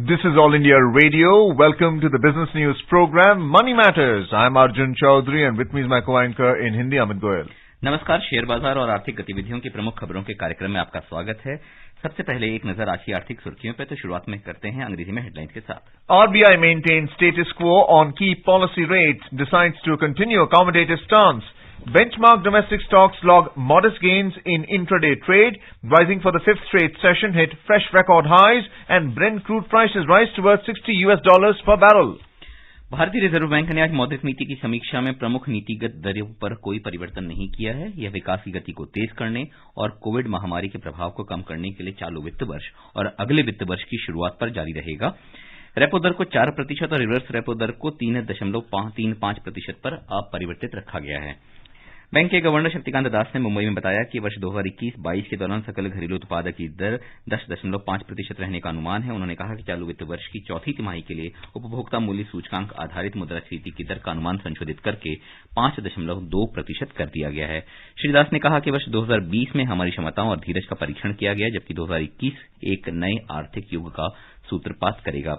This is All India Radio. Welcome to the business news program Money Matters. I'm Arjun Chaudhary and with me is my co-anchor in Hindi, Amit Goyal. नमस्कार। Share बाजार और आर्थिक गतिविधियों की प्रमुख खबरों के कार्यक्रम में आपका स्वागत है। सबसे पहले एक नजर आज की आर्थिक सुर्खियों पे, तो शुरुआत में करते हैं अंग्रेजी में हेडलाइंस के साथ। RBI maintains status quo on key policy rates, decides to continue accommodative stance. Benchmark domestic stocks log modest gains in intraday trade, rising for the fifth straight session, hit fresh record highs, and Brent crude prices rise towards $60 per barrel. भारतीय reserve bank ने आज मौद्रिक नीति की समीक्षा में प्रमुख नीतिगत दरों पर कोई परिवर्तन नहीं किया है। यह विकास की गति को तेज करने और कोविड महामारी के प्रभाव को कम करने के लिए चालू वित्त वर्ष और अगले वित्त वर्ष की शुरुआत पर जारी रहेगा। रेपो दर को 4% और रिवर्स रेपो दर को 3.35% पर अपरिवर्तित रखा गया है। बैंक के गवर्नर शक्तिकांत दास ने मुंबई में बताया कि वर्ष 2021-22 के दौरान सकल घरेलू उत्पाद की दर 10.5% रहने का अनुमान है। उन्होंने कहा कि चालू वित्त वर्ष की चौथी तिमाही के लिए उपभोक्ता मूल्य सूचकांक आधारित मुद्रास्फीति की दर का अनुमान संशोधित करके 5.2% कर दिया गया है। श्री दास ने कहा कि वर्ष 2020 में हमारी क्षमताओं और धीरज का परीक्षण किया गया, जबकि 2021 एक नए आर्थिक युग का सूत्रपात करेगा।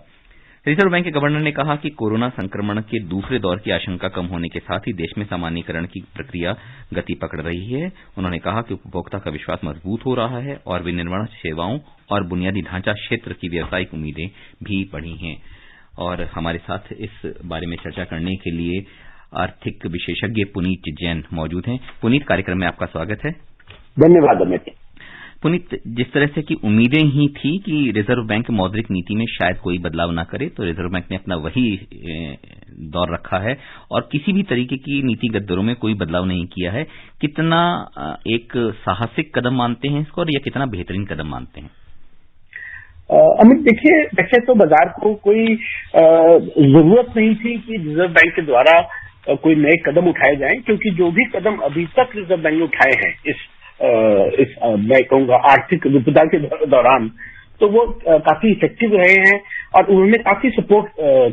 रिजर्व बैंक के गवर्नर ने कहा कि कोरोना संक्रमण के दूसरे दौर की आशंका कम होने के साथ ही देश में सामान्यीकरण की प्रक्रिया गति पकड़ रही है। उन्होंने कहा कि उपभोक्ता का विश्वास मजबूत हो रहा है और विनिर्माण सेवाओं और बुनियादी ढांचा क्षेत्र की व्यावसायिक उम्मीदें भी बढ़ी हैं। और हमारे साथ इस बारे में चर्चा करने के लिए आर्थिक विशेषज्ञ पुनीत जैन मौजूद हैं। पुनीत, कार्यक्रम में आपका स्वागत है। धन्यवाद अमित। पुनीत, जिस तरह से कि उम्मीदें ही थी कि रिजर्व बैंक मौद्रिक नीति में शायद कोई बदलाव ना करे, तो रिजर्व बैंक ने अपना वही दौर रखा है और किसी भी तरीके की नीतिगत दरों में कोई बदलाव नहीं किया है। कितना एक साहसिक कदम मानते हैं इसको और यह कितना बेहतरीन कदम मानते हैं? अमित, देखिए, वैसे तो बाजार को कोई जरूरत नहीं थी कि रिजर्व बैंक के द्वारा कोई नए कदम उठाए जाएं, क्योंकि जो भी कदम अभी तक रिजर्व बैंक ने उठाए हैं इस मैं कहूँगा आर्थिक विपदा के दौरान, तो वो काफी इफेक्टिव रहे हैं और उन्होंने काफी सपोर्ट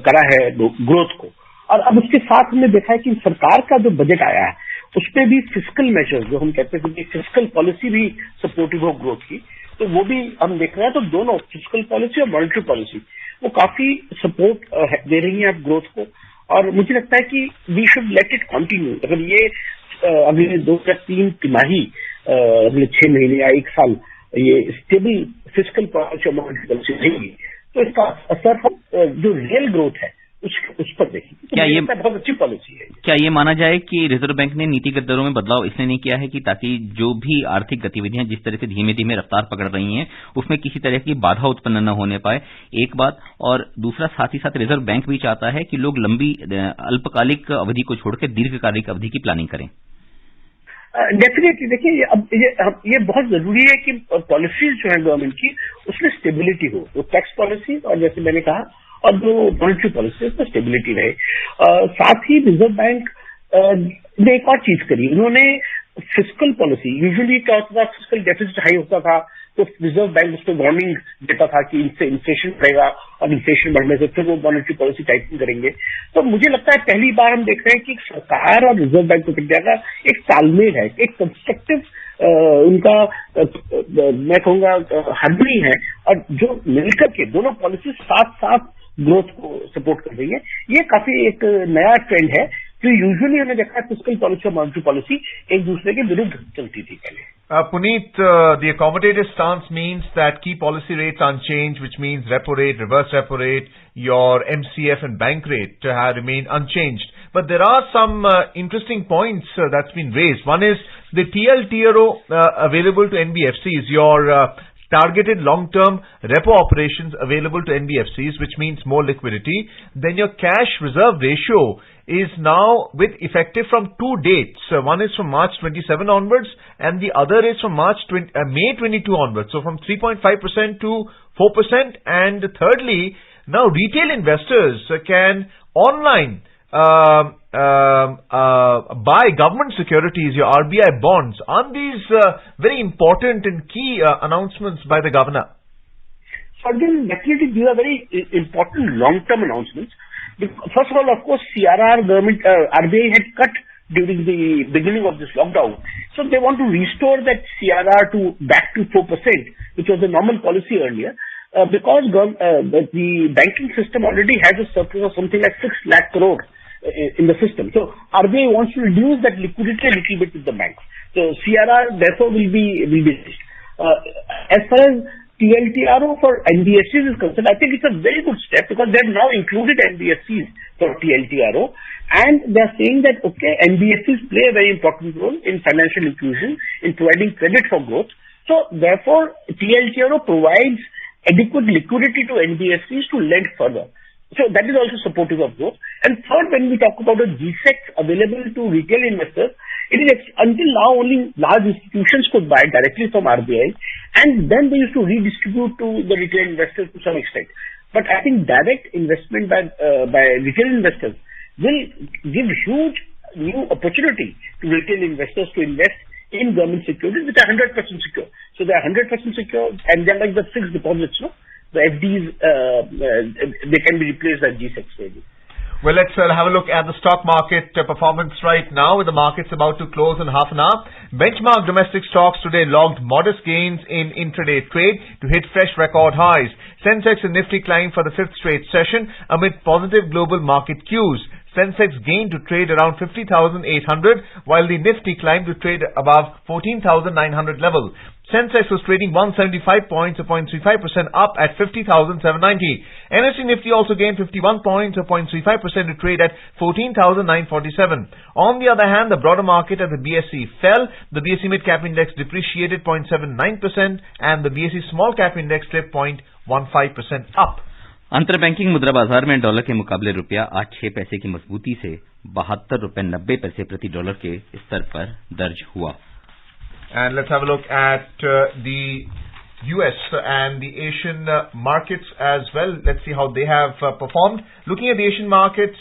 करा है ग्रोथ को। और अब उसके साथ हमने देखा है कि सरकार का जो बजट आया है उसमें भी फिस्कल मेजर्स, जो हम कहते हैं कि फिस्कल पॉलिसी भी सपोर्टिव हो ग्रोथ की, तो वो भी हम देख रहे हैं। तो दोनों फिस्कल पॉलिसी और मॉनेटरी पॉलिसी वो काफी सपोर्ट दे रही है अब ग्रोथ को। और मुझे लगता है कि we should let it continue. अगर ये अगले 2 या 3 तिमाही, अगले 6 महीने या 1 साल ये स्टेबल फिस्कल पॉलिसी और मॉनेटरी पॉलिसी रहेगी, तो इसका असर हम जो रियल ग्रोथ है उस पर देखेंगे। क्या ये बहुत अच्छी पॉलिसी है? क्या ये माना जाए कि रिजर्व बैंक ने नीतिगत दरों में बदलाव इसलिए नहीं किया है कि ताकि जो भी आर्थिक गतिविधियां जिस तरह से धीमे धीमे रफ्तार पकड़ रही हैं उसमें किसी तरह की बाधा उत्पन्न न होने पाए, एक बात, और दूसरा साथ ही साथ रिजर्व बैंक भी चाहता है कि लोग लंबी अल्पकालिक अवधि को छोड़कर दीर्घकालिक अवधि की प्लानिंग करें? डेफिनेटली, देखिए, अब ये बहुत जरूरी है कि पॉलिसीज जो है गवर्नमेंट की उसमें स्टेबिलिटी हो, वो टैक्स पॉलिसी और जैसे मैंने कहा और जो मॉनेटरी पॉलिसी उसमें स्टेबिलिटी रहे। साथ ही रिजर्व बैंक ने एक और चीज करी, उन्होंने फिस्कल पॉलिसी, यूजुअली क्या होता था, फिस्कल डेफिसिट हाई होता था तो रिजर्व बैंक उस पर वार्निंग देता था कि इनसे इन्फ्लेशन बढ़ेगा और इन्फ्लेशन बढ़ने से फिर वो मॉनेटरी पॉलिसी टाइटन करेंगे। तो मुझे लगता है पहली बार हम देख रहे हैं कि सरकार और रिजर्व बैंक ऑफ इंडिया का एक तालमेल है, एक कंस्ट्रक्टिव उनका मैं कहूँगा हार्मनी है, और जो मिलकर के दोनों पॉलिसी साथ साथ ग्रोथ को सपोर्ट कर रही है। ये काफी एक नया ट्रेंड है, जो यूजुअली हमने देखा है फिस्कल पॉलिसी और मॉनेटरी पॉलिसी एक दूसरे के विरुद्ध चलती थी पहले। Puneet, the accommodative stance means that key policy rates unchanged, which means repo rate, reverse repo rate, your MCF and bank rate have remained unchanged. But there are some interesting points that's been raised. One is the TLTRO available to NBFCs, your targeted long-term repo operations available to NBFCs, which means more liquidity. Then your cash reserve ratio is now with effective from 2 dates. One is from March 27 onwards and the other is from May 22 onwards. So from 3.5% to 4%. And thirdly, now retail investors can online buy government securities, your RBI bonds. Aren't these very important and key announcements by the governor? So again, definitely these are very important long-term announcements. First of all, of course, CRR government, RBI had cut during the beginning of this lockdown. So they want to restore that CRR back to 4%, which was the normal policy earlier. because the banking system already has a surplus of something like 6 lakh crore in the system. So RBI wants to reduce that liquidity a little bit with the banks. So CRR therefore will be reached. As far as TLTRO for NBFCs is concerned, I think it's a very good step because they have now included NBFCs for TLTRO, and they are saying that, okay, NBFCs play a very important role in financial inclusion, in providing credit for growth. So therefore, TLTRO provides adequate liquidity to NBFCs to lend further. So that is also supportive of growth. And third, when we talk about a GSEC available to retail investors, it is until now only large institutions could buy directly from RBI, and then they used to redistribute to the retail investors to some extent. But I think direct investment by retail investors will give huge new opportunity to retail investors to invest in government securities which are 100% secure. So they are 100% secure, and they are like the fixed deposits, no? The FDs, they can be replaced by GSECs maybe. Well, let's have a look at the stock market performance right now, with the markets about to close in half an hour. Benchmark domestic stocks today logged modest gains in intraday trade to hit fresh record highs. Sensex and Nifty climbed for the fifth straight session amid positive global market cues. Sensex gained to trade around 50,800, while the Nifty climbed to trade above 14,900 level. Sensex was trading 175 points, 0.35% up at 50,790. NSE Nifty also gained 51 points, 0.35% to trade at 14,947. On the other hand, the broader market at the BSE fell. The BSE Mid Cap Index depreciated 0.79% and the BSE Small Cap Index slipped 0.15% up. अंतर banking मुद्रा बाजार में dollar के मुकाबले रुपया आज 6 पैसे की मजबूती से 72.90 रुपए प्रति डॉलर के स्तर पर दर्ज हुआ. And let's have a look at the US and the Asian markets as well. Let's see how they have performed. Looking at the Asian markets,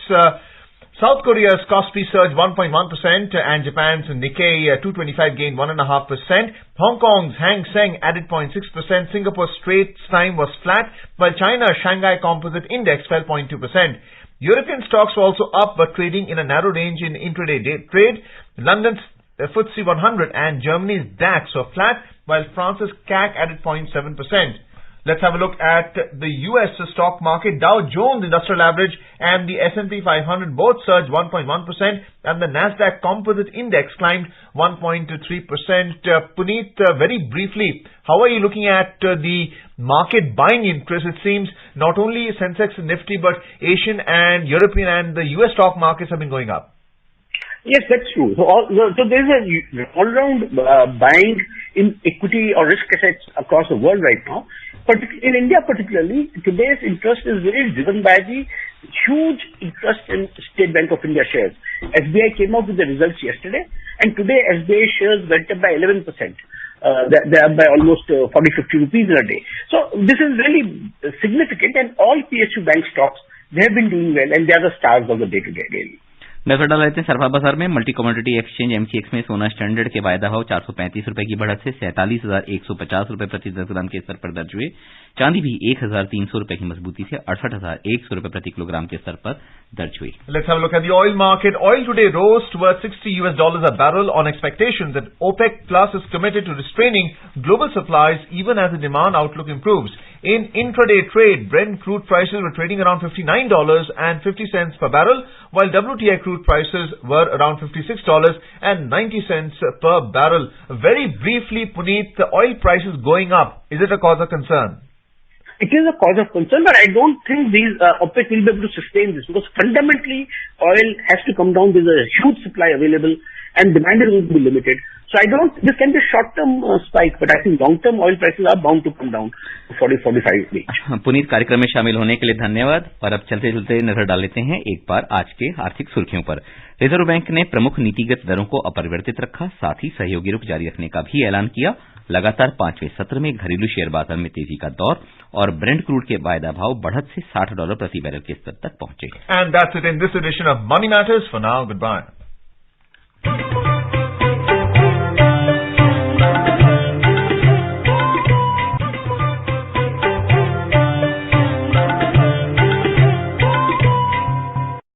South Korea's Kospi surged 1.1% and Japan's Nikkei 225 gained 1.5%. Hong Kong's Hang Seng added 0.6%. Singapore's Straits Time was flat, while China's Shanghai Composite Index fell 0.2%. European stocks were also up but trading in a narrow range in intraday trade. London's FTSE 100 and Germany's DAX were flat, while France's CAC added 0.7%. Let's have a look at the US stock market. Dow Jones Industrial Average and the S&P 500 both surged 1.1%, and the Nasdaq Composite Index climbed 1.3%. Puneet, very briefly, how are you looking at the market buying interest? It seems not only Sensex and Nifty, but Asian and European and the US stock markets have been going up. Yes, that's true. So there's a all-round buying in equity or risk assets across the world right now. But in India particularly, today's interest is very driven by the huge interest in State Bank of India shares. SBI came out with the results yesterday, and today SBI shares went up by 11%. They are by almost 40-50 rupees in a day. So this is really significant, and all PSU bank stocks, they have been doing well, and they are the stars of the day-to-day daily. नजर डाल लेते हैं सरफा बाजार में. Multi commodity exchange MCX में सोना standard के वायदा भाव 435 रुपए की बढ़त से 47,150 रुपए प्रति 10 ग्राम के स्तर पर दर्ज हुए. चांदी भी 1,300 रुपए की मजबूती से 68,100 रुपए प्रति किलोग्राम के स्तर पर दर्ज हुई. Let's have a look at the oil market. Oil today rose towards $60 a barrel on expectations that OPEC Plus is committed to restraining global supplies even as the demand outlook improves. In intraday trade, Brent crude prices were trading around $59.50 per barrel, while WTI crude prices were around $56.90 per barrel. Very briefly, Puneet, the oil prices going up, is it a cause of concern? It is a cause of concern, but I don't think these OPEC will be able to sustain this, because fundamentally oil has to come down. There's a huge supply available and demand is going to be limited. So this can be a short-term spike, but I think long-term oil prices are bound to come down to 40-45 range. Puneet, कार्यक्रम में शामिल होने के लिए धन्यवाद. और अब चलते चलते नजर डाल लेते हैं एक बार आज के आर्थिक सुर्खियों पर. रिजर्व बैंक ने प्रमुख नीतिगत दरों को अपरिवर्तित रखा, साथ ही सहयोगी रुख जारी रखने का भी ऐलान किया. लगातार 5वें सत्र में घरेलू शेयर बाजार में तेजी का दौर और ब्रेंट क्रूड के वायदा भाव बढ़त से $60 प्रति बैरल के स्तर तक पहुंचे. And that's it in this edition of Money Matters. For now, goodbye.